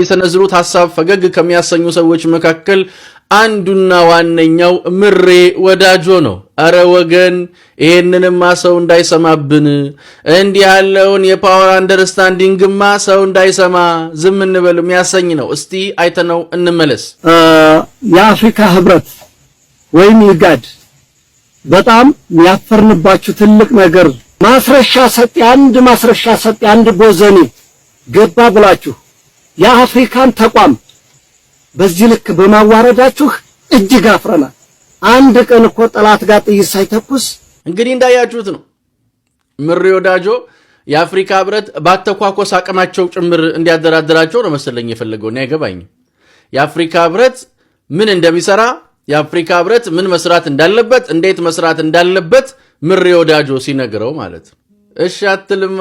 የሰነዝሩት ሐሳብ ፈገግ ከሚያሰኙ ሰዎች መካከል አንዱና ዋነኛው ምሬ ወዳጆ ነው። አረ ወገን ይሄንንማ ሰው እንዳይሰማብን እንዲህ ያለውን የፓወር አንደርስታንዲንግማ ሰው እንዳይሰማ ዝም እንበል የሚያሰኝ ነው። እስቲ አይተነው እንመለስ። የአፍሪካ ህብረት ወይም ኢጋድ በጣም ያፈርንባችሁ ትልቅ ነገር ማስረሻ ሰጥ አንድ ቦዘኒ ገባ ብላችሁ የአፍሪካን ተቋም በዚህ ልክ በማዋረዳችሁ እጅግ አፍረናል። አንድ ቀን እኮ ጠላት ጋር ጥይት ሳይተኩስ እንግዲህ እንዳያችሁት ነው። ምሬ ወዳጆ የአፍሪካ ህብረት ባተኳኮስ አቅማቸው ጭምር እንዲያደራደራቸው ነው መሰለኝ የፈለገው። ነው አይገባኝ። የአፍሪካ ህብረት ምን እንደሚሰራ የአፍሪካ ህብረት ምን መስራት እንዳለበት እንዴት መስራት እንዳለበት ምሬ ወዳጆ ሲነግረው ማለት ነው። እሺ አትልማ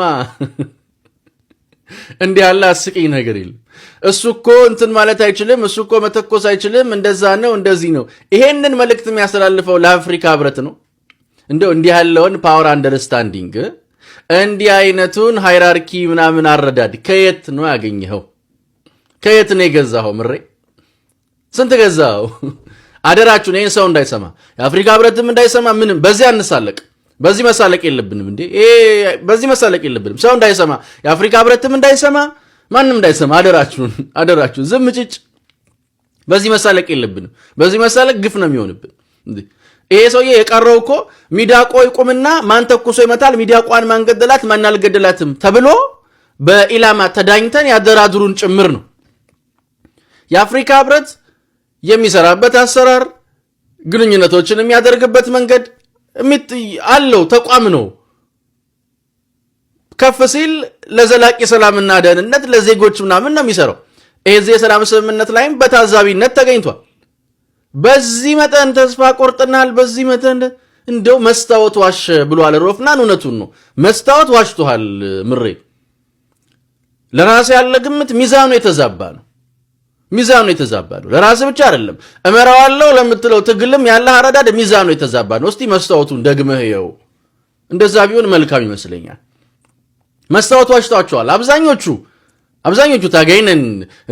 እንዲህ ያለ አስቂኝ ነገር የለም። እሱ እኮ እንትን ማለት አይችልም፣ እሱ እኮ መተኮስ አይችልም፣ እንደዛ ነው እንደዚህ ነው። ይሄንን መልእክት የሚያስተላልፈው ለአፍሪካ ህብረት ነው። እንደው እንዲህ ያለውን ፓወር አንደርስታንዲንግ እንዲህ አይነቱን ሃይራርኪ ምናምን አረዳድ ከየት ነው ያገኘኸው? ከየት ነው የገዛኸው? ምሬ ስንት ገዛኸው? አደራችሁን ይሄን ሰው እንዳይሰማ የአፍሪካ ህብረትም እንዳይሰማ ምንም በዚህ አንሳለቅ። በዚህ መሳለቅ የለብንም እንዴ! በዚህ መሳለቅ የለብንም። ሰው እንዳይሰማ የአፍሪካ ህብረትም እንዳይሰማ ማንም እንዳይሰማ አደራችሁን ዝም ጭጭ። በዚህ መሳለቅ የለብንም። በዚህ መሳለቅ ግፍ ነው የሚሆንብን እንዴ! ይሄ ሰውዬ የቀረው እኮ ሚዳቆ ይቁምና ማን ተኩሶ ይመታል፣ ሚዳቋን ማን ገደላት፣ ማን አልገደላትም ተብሎ በኢላማ ተዳኝተን ያደራድሩን ጭምር ነው። የአፍሪካ ህብረት የሚሰራበት አሰራር ግንኙነቶችን የሚያደርግበት መንገድ አለው ተቋም ነው። ከፍ ሲል ለዘላቂ ሰላምና ደህንነት ለዜጎች ምናምን ነው የሚሰራው። እዚህ የሰላም ስምምነት ላይም በታዛቢነት ተገኝቷል። በዚህ መጠን ተስፋ ቆርጠናል፣ በዚህ መጠን እንደው መስታወት ዋሽ ብሏል ሮፍናን። እውነቱን ነው፣ መስታወት ዋሽቷል ምሬ። ለራስ ያለ ግምት ሚዛኑ የተዛባ ነው። ለራስ ብቻ አይደለም እመራዋለሁ ለምትለው ትግልም ያለ አረዳድ ሚዛኑ የተዛባ ነው። እስቲ መስታወቱን ደግመህ ይኸው። እንደዛ ቢሆን መልካም ይመስለኛል። መስታወቱ ዋሽቷቸዋል። አብዛኞቹ ታጋይነን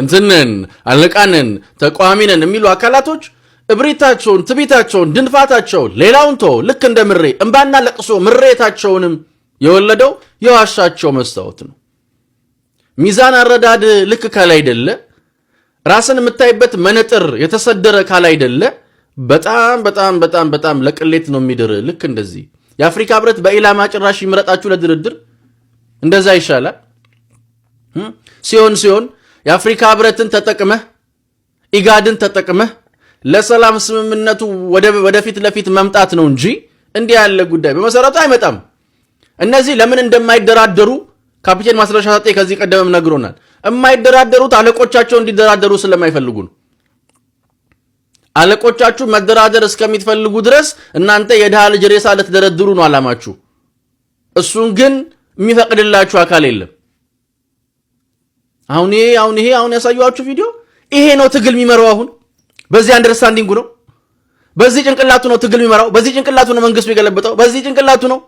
እንትነን አለቃነን ተቋሚነን የሚሉ አካላቶች እብሪታቸውን፣ ትቢታቸውን፣ ድንፋታቸውን ሌላውን ተው ልክ እንደ ምሬ እንባና ለቅሶ ምሬታቸውንም የወለደው የዋሻቸው መስታወት ነው። ሚዛን አረዳድ ልክ ካላይ አይደለ ራስን የምታይበት መነጥር የተሰደረ ካላይ አይደለ በጣም ለቅሌት ነው የሚድር። ልክ እንደዚህ የአፍሪካ ህብረት በኢላማ ጭራሽ ይምረጣችሁ ለድርድር እንደዛ ይሻላል። ሲሆን የአፍሪካ ህብረትን ተጠቅመህ ኢጋድን ተጠቅመህ ለሰላም ስምምነቱ ወደፊት ለፊት መምጣት ነው እንጂ እንዲህ ያለ ጉዳይ በመሰረቱ አይመጣም። እነዚህ ለምን እንደማይደራደሩ ካፒቴን ማስረሻ ሰጤ ከዚህ ቀደምም ነግሮናል። የማይደራደሩት አለቆቻቸው እንዲደራደሩ ስለማይፈልጉ ነው። አለቆቻችሁ መደራደር እስከሚትፈልጉ ድረስ እናንተ የድሃ ልጅ ሬሳ ልትደረድሩ ነው አላማችሁ። እሱን ግን የሚፈቅድላችሁ አካል የለም። አሁን ያሳዩዋችሁ ቪዲዮ ይሄ ነው ትግል የሚመራው። አሁን በዚህ አንደርስታንዲንጉ ነው፣ በዚህ ጭንቅላቱ ነው ትግል የሚመራው፣ በዚህ ጭንቅላቱ ነው መንግስቱ የገለበጠው፣ በዚህ ጭንቅላቱ ነው